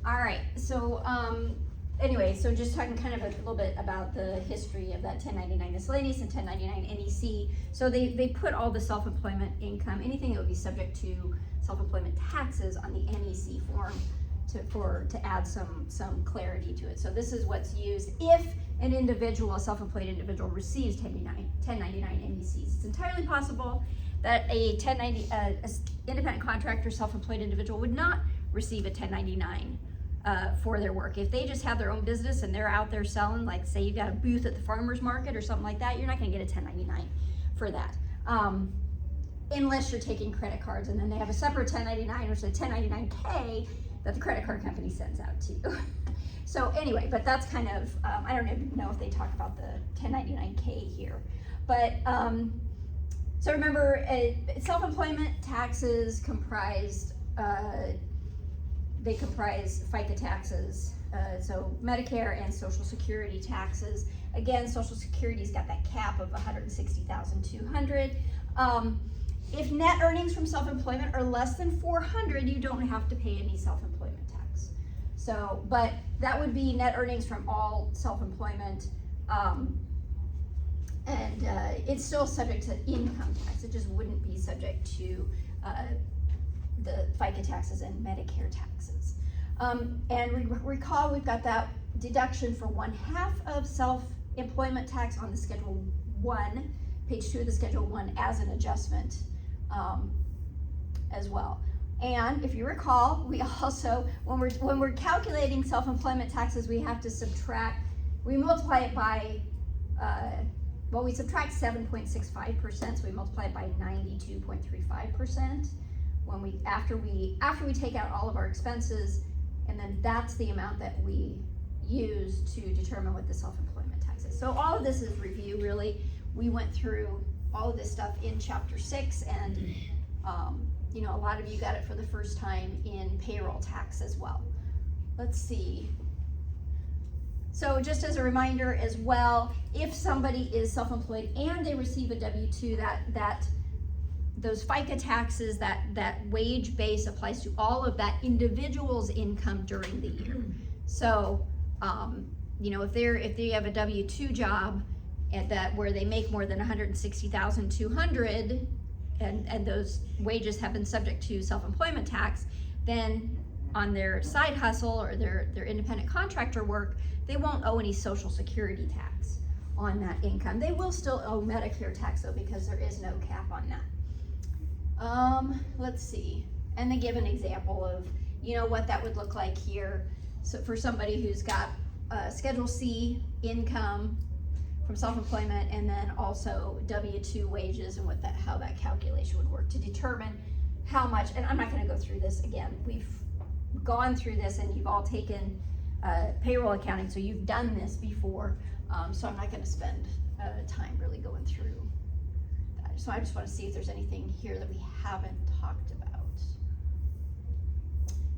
All right, so anyway, so just talking kind of a little bit about the history of that 1099 miscellaneous and 1099 NEC. So they put all the self-employment income, anything that would be subject to self-employment taxes on the NEC form to add some clarity to it. So this is what's used if an individual, a self-employed individual, receives 1099 NECs. It's entirely possible that a independent contractor, self-employed individual would not receive a 1099 for their work. If they just have their own business and they're out there selling, like say you've got a booth at the farmer's market or something like that, you're not gonna get a 1099 for that. Unless you're taking credit cards, and then they have a separate 1099, which is a 1099K that the credit card company sends out to you. So anyway, but that's kind of, I don't even know if they talk about the 1099K here. But, so remember, self-employment taxes comprised, they comprise FICA taxes, so Medicare and Social Security taxes. Again, Social Security's got that cap of $160,200. If net earnings from self-employment are less than $400, you don't have to pay any self-employment tax. So, but that would be net earnings from all self-employment, and it's still subject to income tax. It just wouldn't be subject to the FICA taxes and Medicare taxes. And recall we've got that deduction for 1/2 of self-employment tax on the Schedule 1, page 2 of the Schedule 1 as an adjustment as well. And if you recall, we also, when we're calculating self-employment taxes, we have to subtract, we multiply it by, well, we subtract 7.65%, so we multiply it by 92.35%. When after we take out all of our expenses, and then that's the amount that we use to determine what the self-employment tax is. So all of this is review, really. We went through all of this stuff in chapter 6, and you know, a lot of you got it for the first time in payroll tax as well. Let's see. So just as a reminder as well, if somebody is self-employed and they receive a W-2, those FICA taxes, that wage base applies to all of that individual's income during the year. So, you know, if they have a W-2 job where they make more than $160,200, and those wages have been subject to self-employment tax, then on their side hustle or their independent contractor work, they won't owe any Social Security tax on that income. They will still owe Medicare tax though, because there is no cap on that. Let's see, and they give an example of, you know, what that would look like here. So for somebody who's got Schedule C income from self-employment, and then also W-2 wages, and how that calculation would work to determine how much, and I'm not gonna go through this again. We've gone through this and you've all taken payroll accounting, so you've done this before, so I'm not gonna spend time really going through that. So I just wanna see if there's anything here that we haven't talked about.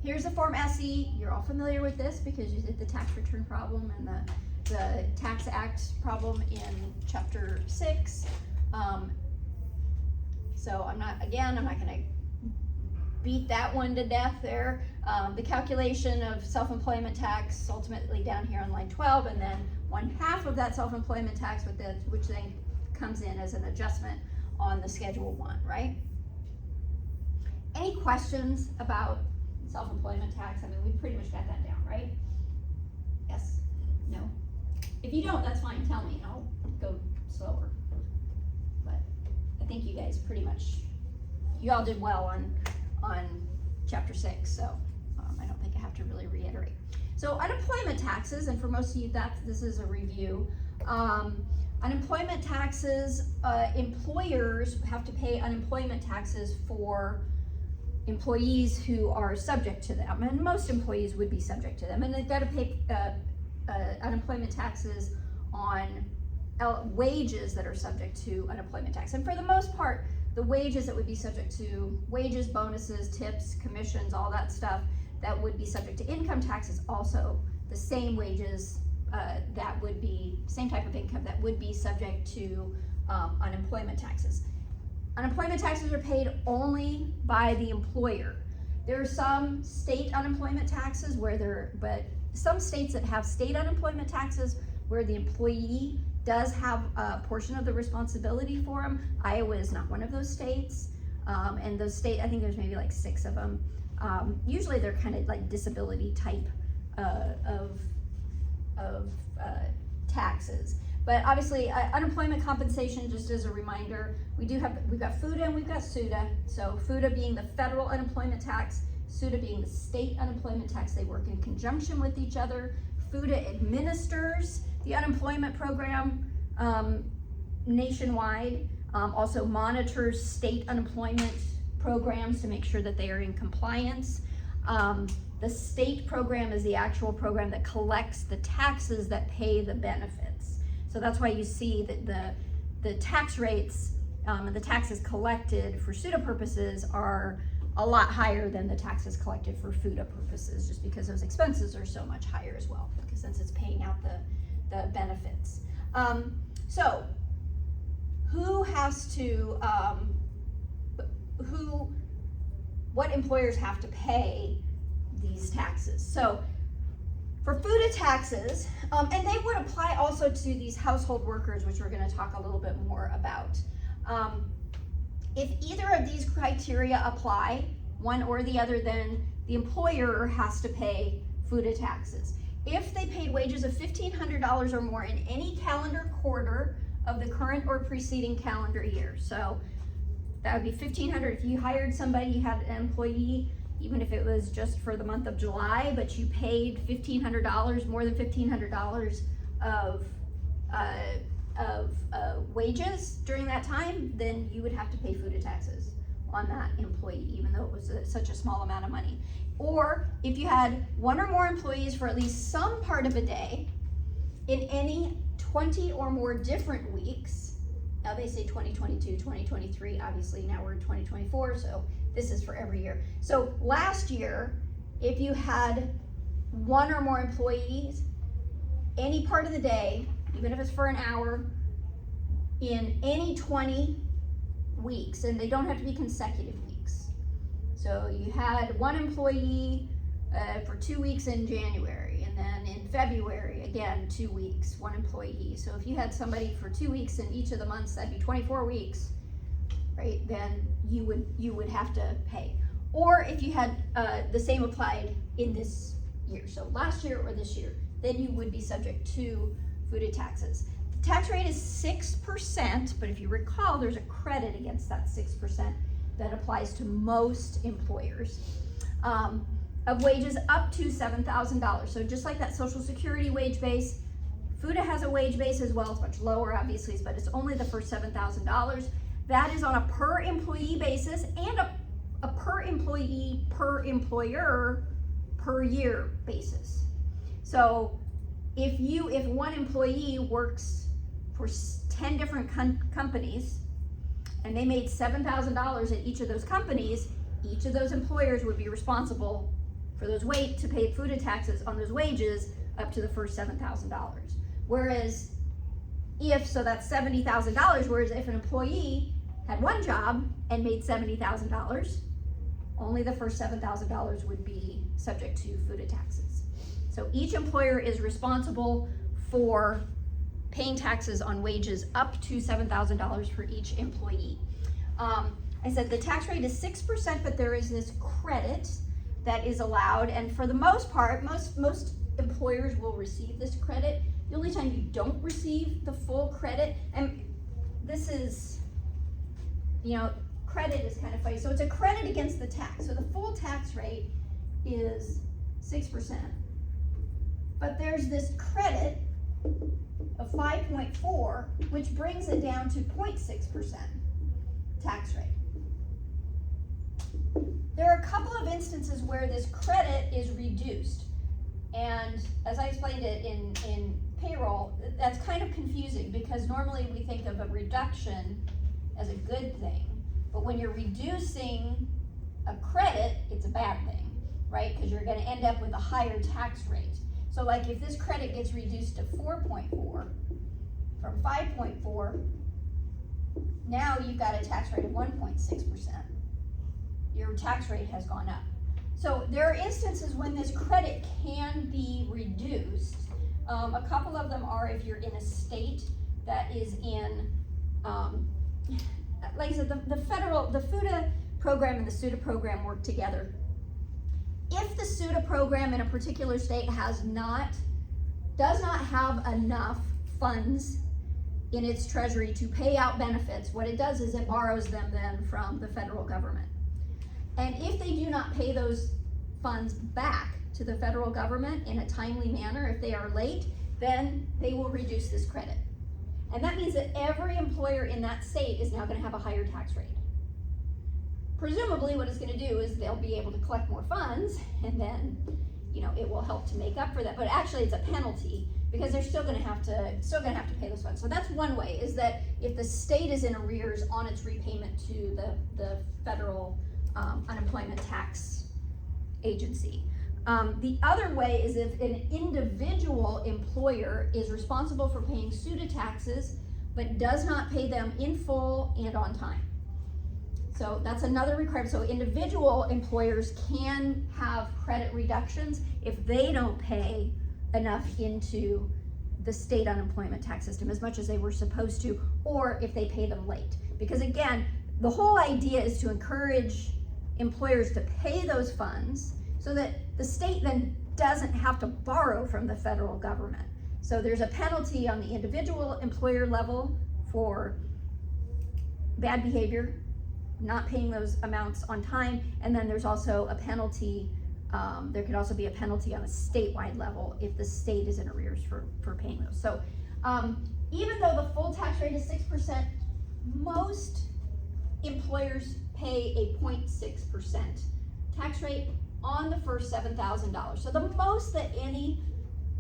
Here's the Form SE. You're all familiar with this because you did the tax return problem and the Tax Act problem in chapter 6. So I'm not gonna beat that one to death there. The calculation of self-employment tax ultimately down here on line 12, and then 1/2 of that self-employment tax which then comes in as an adjustment on the Schedule 1, right? Any questions about self-employment tax? I mean, we pretty much got that down, right? Yes? No? If you don't, that's fine, tell me, I'll go slower. But I think you guys pretty much, you all did well on chapter 6, so I don't think I have to really reiterate. So unemployment taxes, and for most of you, this is a review. Unemployment taxes, employers have to pay unemployment taxes for employees who are subject to them, and most employees would be subject to them, and they've got to pay unemployment taxes on wages that are subject to unemployment tax. And for the most part, the wages that would be subject to wages, bonuses, tips, commissions, all that stuff that would be subject to income tax is also the same wages that would be, same type of income that would be subject to unemployment taxes. Unemployment taxes are paid only by the employer. There are some state unemployment taxes but some states that have state unemployment taxes where the employee does have a portion of the responsibility for them. Iowa is not one of those states. And those I think there's maybe like 6 of them. Usually they're kind of like disability type of taxes. But obviously, unemployment compensation, just as a reminder, we've got FUTA and we've got SUTA. So FUTA being the federal unemployment tax, SUTA being the state unemployment tax. They work in conjunction with each other. FUTA administers the unemployment program nationwide, also monitors state unemployment programs to make sure that they are in compliance. The state program is the actual program that collects the taxes that pay the benefits. So that's why you see that the tax rates and the taxes collected for SUTA purposes are a lot higher than the taxes collected for FUTA purposes, just because those expenses are so much higher as well, because since it's paying out the benefits. So who has to, what employers have to pay these taxes? So for FUTA taxes, and they would apply also to these household workers, which we're going to talk a little bit more about. If either of these criteria apply, one or the other, then the employer has to pay FUTA taxes. If they paid wages of $1,500 or more in any calendar quarter of the current or preceding calendar year. So that would be $1,500 if you hired somebody, you had an employee, even if it was just for the month of July, but you paid $1,500, more than $1,500 of wages during that time, then you would have to pay FUTA taxes on that employee, even though it was such a small amount of money. Or if you had one or more employees for at least some part of a day in any 20 or more different weeks. Now they say 2022, 2023, obviously now we're in 2024, so this is for every year. So last year, if you had one or more employees, any part of the day, even if it's for an hour, in any 20 weeks, and they don't have to be consecutive weeks. So you had one employee for 2 weeks in January, and then in February, again, 2 weeks, one employee. So if you had somebody for 2 weeks in each of the months, that'd be 24 weeks, right? Then you would have to pay. Or if you had the same applied in this year, so last year or this year, then you would be subject to FUTA taxes. The tax rate is 6%, but if you recall, there's a credit against that 6% that applies to most employers. Of wages up to $7,000. So just like that Social Security wage base, FUTA has a wage base as well. It's much lower, obviously, but it's only the first $7,000. That is on a per employee basis and a per employee, per employer, per year basis. So if one employee works for 10 different companies and they made $7,000 at each of those companies, each of those employers would be responsible for those to pay FUTA taxes on those wages up to the first $7,000. Whereas that's $70,000, whereas if an employee had one job and made $70,000, only the first $7,000 would be subject to FUTA taxes. So each employer is responsible for paying taxes on wages up to $7,000 for each employee. I said the tax rate is 6%, but there is this credit that is allowed, and for the most part, most employers will receive this credit. The only time you don't receive the full credit, and this is, credit is kind of funny. So it's a credit against the tax. So the full tax rate is 6%, but there's this credit of 5.4, which brings it down to 0.6% tax rate. There are a couple of instances where this credit is reduced, and as I explained it in payroll, that's kind of confusing because normally we think of a reduction as a good thing, but when you're reducing a credit, it's a bad thing, right? Because you're going to end up with a higher tax rate. So like if this credit gets reduced to 4.4 from 5.4, now you've got a tax rate of 1.6%. Your tax rate has gone up. So there are instances when this credit can be reduced. A couple of them are if you're in a state that is in, like I said, the FUTA program and the SUTA program work together. If the SUTA program in a particular state does not have enough funds in its treasury to pay out benefits, what it does is it borrows them then from the federal government. And if they do not pay those funds back to the federal government in a timely manner, if they are late, then they will reduce this credit. And that means that every employer in that state is now going to have a higher tax rate. Presumably what it's going to do is they'll be able to collect more funds, and then, you know, it will help to make up for that. But actually it's a penalty because they're still going to have to pay those funds. So that's one way, is that if the state is in arrears on its repayment to the federal unemployment tax agency. The other way is if an individual employer is responsible for paying SUTA taxes but does not pay them in full and on time. So that's another requirement. So individual employers can have credit reductions if they don't pay enough into the state unemployment tax system as much as they were supposed to, or if they pay them late. Because again, the whole idea is to encourage employers to pay those funds so that the state then doesn't have to borrow from the federal government. So there's a penalty on the individual employer level for bad behavior, not paying those amounts on time, and then there's also a penalty, there could also be a penalty on a statewide level if the state is in arrears for paying those. So even though the full tax rate is 6%, most employers pay a 0.6% tax rate on the first $7,000. So the most that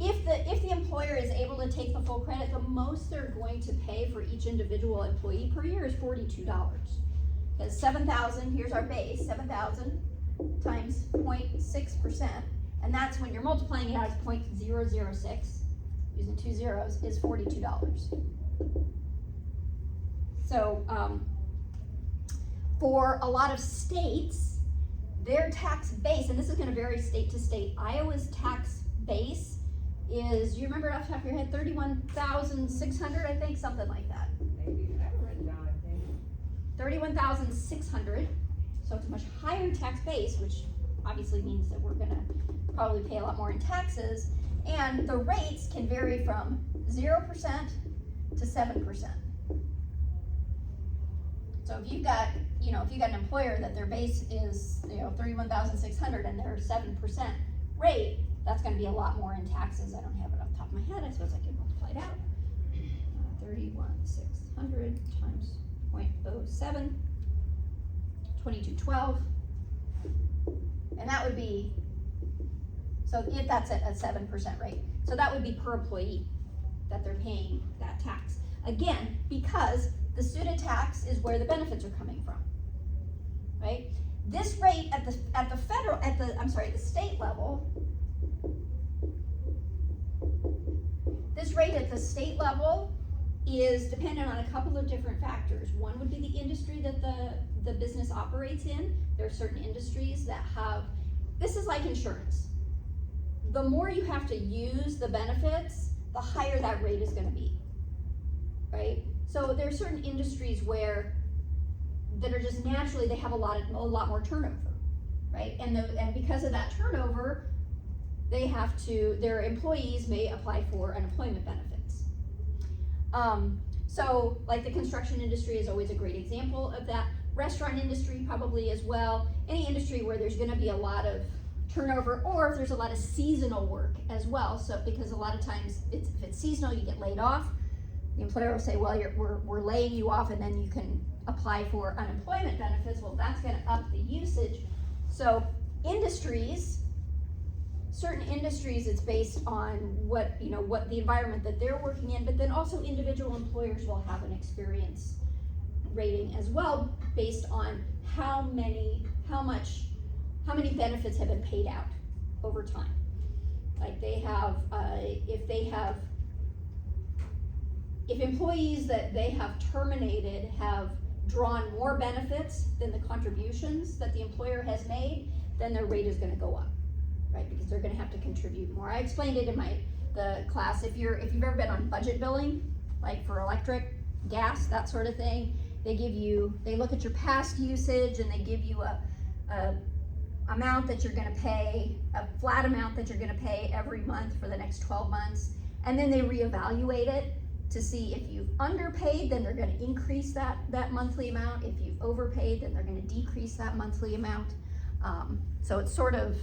if the employer is able to take the full credit, the most they're going to pay for each individual employee per year is $42. Because 7,000, here's our base, 7,000 times 0.6%, and that's when you're multiplying it out as 0.006, using 2 zeros, is $42. So for a lot of states, their tax base, and this is going to vary state to state, Iowa's tax base is, you remember off the top of your head, 31,600, I think, something like that. Maybe I have it written down, I think. 31,600, so it's a much higher tax base, which obviously means that we're gonna probably pay a lot more in taxes, and the rates can vary from 0% to 7%. So if you've got, an employer that their base is, 31,600 and their 7% rate, that's gonna be a lot more in taxes. I don't have it off the top of my head, I suppose I can multiply it out. 31,600 times 0.07, 2212, and that would be, so if that's at a 7% rate, so that would be per employee that they're paying that tax. Again, because the SUTA tax is where the benefits are coming from, right? This rate at the state level, this rate at the state level is dependent on a couple of different factors. One would be the industry that the business operates in. There are certain industries that have, this is like insurance. The more you have to use the benefits, the higher that rate is going to be, right? So there are certain industries that are just naturally, they have a lot more turnover, right? And because of that turnover, their employees may apply for unemployment benefits. So like the construction industry is always a great example of that. Restaurant industry probably as well. Any industry where there's gonna be a lot of turnover, or if there's a lot of seasonal work as well. So because a lot of times if it's seasonal, you get laid off. The employer will say, well, we're laying you off, and then you can apply for unemployment benefits. Well, that's gonna up the usage. So certain industries, it's based on what the environment that they're working in, but then also individual employers will have an experience rating as well, based on how many benefits have been paid out over time. Like if employees that they have terminated have drawn more benefits than the contributions that the employer has made, then their rate is gonna go up, right? Because they're gonna have to contribute more. I explained it in the class. If you've ever been on budget billing, like for electric, gas, that sort of thing, they look at your past usage and they give you a amount that you're gonna pay, a flat amount that you're gonna pay every month for the next 12 months. And then they reevaluate it to see if you've underpaid, then they're gonna increase that monthly amount. If you've overpaid, then they're gonna decrease that monthly amount. So it's sort of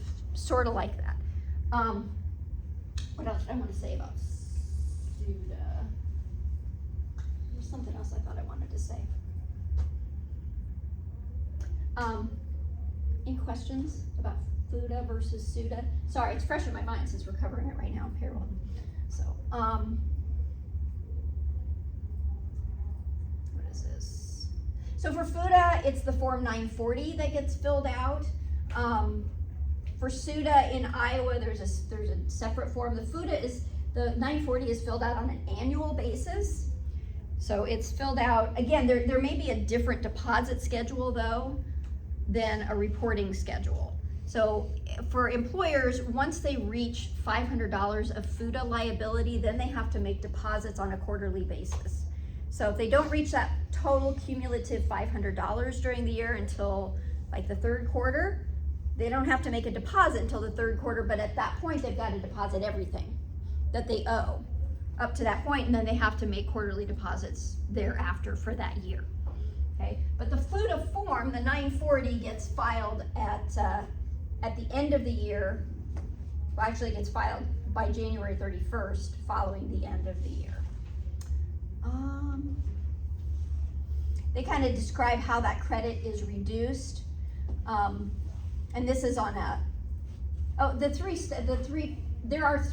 like that. What else did I want to say about SUTA? There's something else I thought I wanted to say. Any questions about FUTA versus SUTA? Sorry, it's fresh in my mind since we're covering it right now in payroll. So, what is this? So for FUTA, it's the Form 940 that gets filled out. For SUTA in Iowa, there's a separate form. The 940 is filled out on an annual basis. So it's filled out, again, there may be a different deposit schedule though than a reporting schedule. So for employers, once they reach $500 of FUTA liability, then they have to make deposits on a quarterly basis. So if they don't reach that total cumulative $500 during the year until like the third quarter, they don't have to make a deposit until the third quarter, but at that point they've got to deposit everything that they owe up to that point, and then they have to make quarterly deposits thereafter for that year. Okay, but the FUTA form, the 940, gets filed at the end of the year. Well, actually it gets filed by January 31st following the end of the year. They kind of describe how that credit is reduced. And this is on there are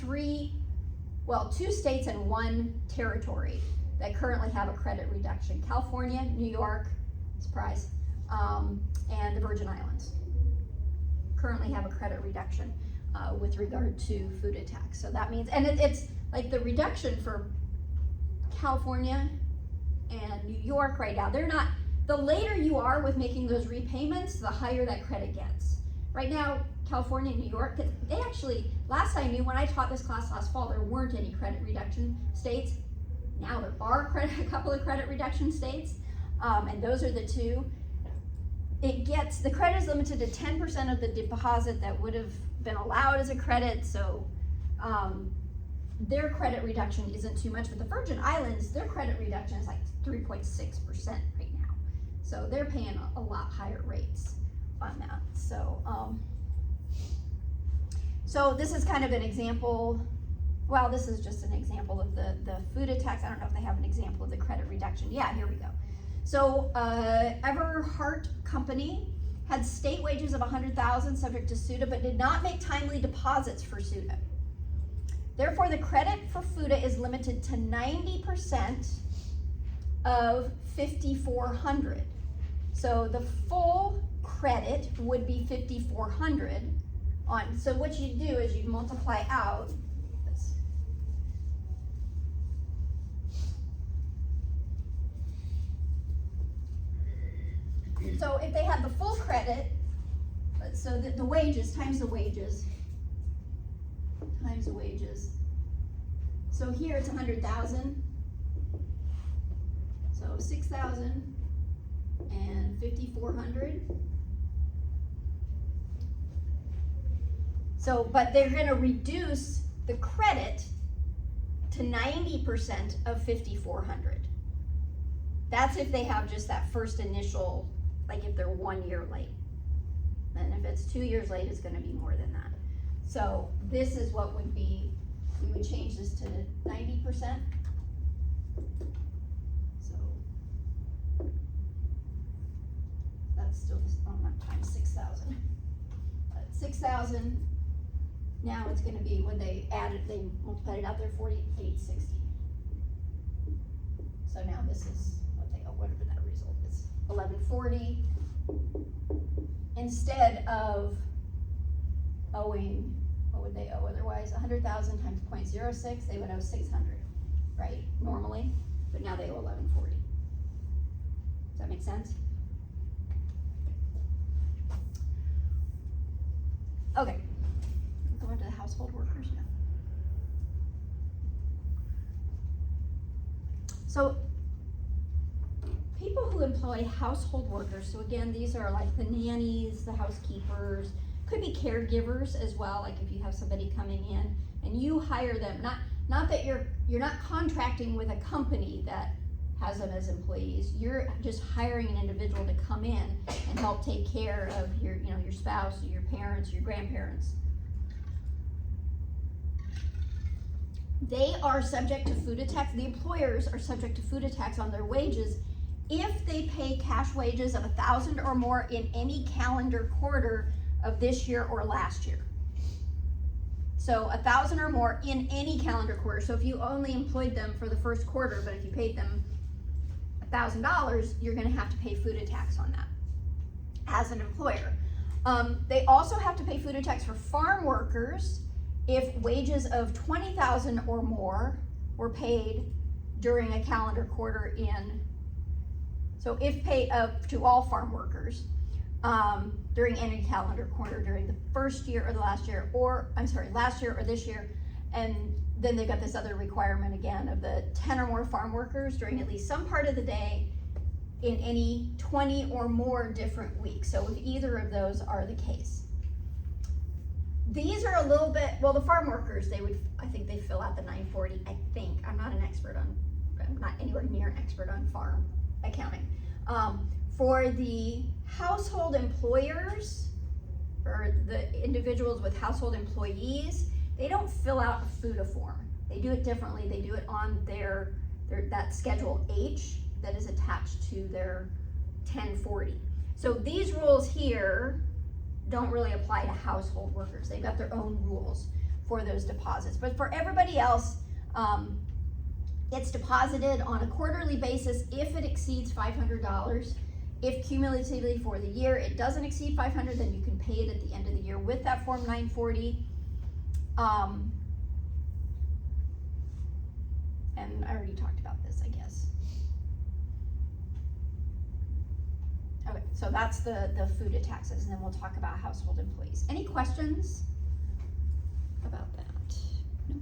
two states and one territory that currently have a credit reduction. California, New York, surprise, and the Virgin Islands currently have a credit reduction with regard to FUTA tax. So that means, and it's like the reduction for California and New York right now, the later you are with making those repayments, the higher that credit gets. Right now, California and New York, they actually, last I knew when I taught this class last fall, there weren't any credit reduction states. Now there are a couple of credit reduction states, and those are the two. The credit is limited to 10% of the deposit that would have been allowed as a credit, so their credit reduction isn't too much. But the Virgin Islands, their credit reduction is like 3.6% right now. So they're paying a lot higher rates on that. So this is kind of an example. Well, this is just an example of the FUTA tax. I don't know if they have an example of the credit reduction. Yeah, here we go. So Everhart Company had state wages of $100,000 subject to SUTA, but did not make timely deposits for SUTA. Therefore, the credit for FUTA is limited to 90% of $5,400. So the full credit would be $5,400 on. So what you do is you multiply out this. So if they had the full credit, so the wages times the wages times the wages. So here it's 100,000. So 6,000 and 5,400. So, but they're going to reduce the credit to 90% of 5,400. That's if they have just that first initial, like if they're 1 year late. And if it's 2 years late, it's going to be more than that. So this is what would be, we would change this to 90%. So that's still times 6,000. 6,000. Now it's going to be, when they added, they multiplied it out there, 4,860. So now this is whatever that result is, 1,140. Instead of owing, what would they owe otherwise? 100,000 times 0.06, they would owe 600, right? Normally, but now they owe 1,140. Does that make sense? Okay, go into the household workers now. So, people who employ household workers, so again, these are like the nannies, the housekeepers, could be caregivers as well, like if you have somebody coming in and you hire them, not that you're not contracting with a company that has them as employees, you're just hiring an individual to come in and help take care of your, you know, your spouse, or your parents, your grandparents. They are subject to FUTA tax. The employers are subject to FUTA tax on their wages if they pay cash wages of $1,000 or more in any calendar quarter of this year or last year. So $1,000 or more in any calendar quarter. So if you only employed them for the first quarter, but if you paid them $1,000, you're going to have to pay FUTA tax on that as an employer. They also have to pay FUTA tax for farm workers if wages of $20,000 or more were paid during a calendar quarter in, so if paid to all farm workers during any calendar quarter during the first year or the last year, or I'm sorry, last year or this year, and then they've got this other requirement again of the 10 or more farm workers during at least some part of the day in any 20 or more different weeks. So if either of those are the case. These are a little bit, well, the farm workers, I think they fill out the 940, I think. I'm not anywhere near an expert on farm accounting. For the household employers, or the individuals with household employees, they don't fill out a FUTA form. They do it differently. They do it on their that Schedule H that is attached to their 1040. So these rules here don't really apply to household workers. They've got their own rules for those deposits. But for everybody else, it's deposited on a quarterly basis if it exceeds $500. If cumulatively for the year it doesn't exceed $500, then you can pay it at the end of the year with that Form 940. And I already talked about this, I guess. Okay, so that's the FUTA taxes, and then we'll talk about household employees. Any questions about that? No?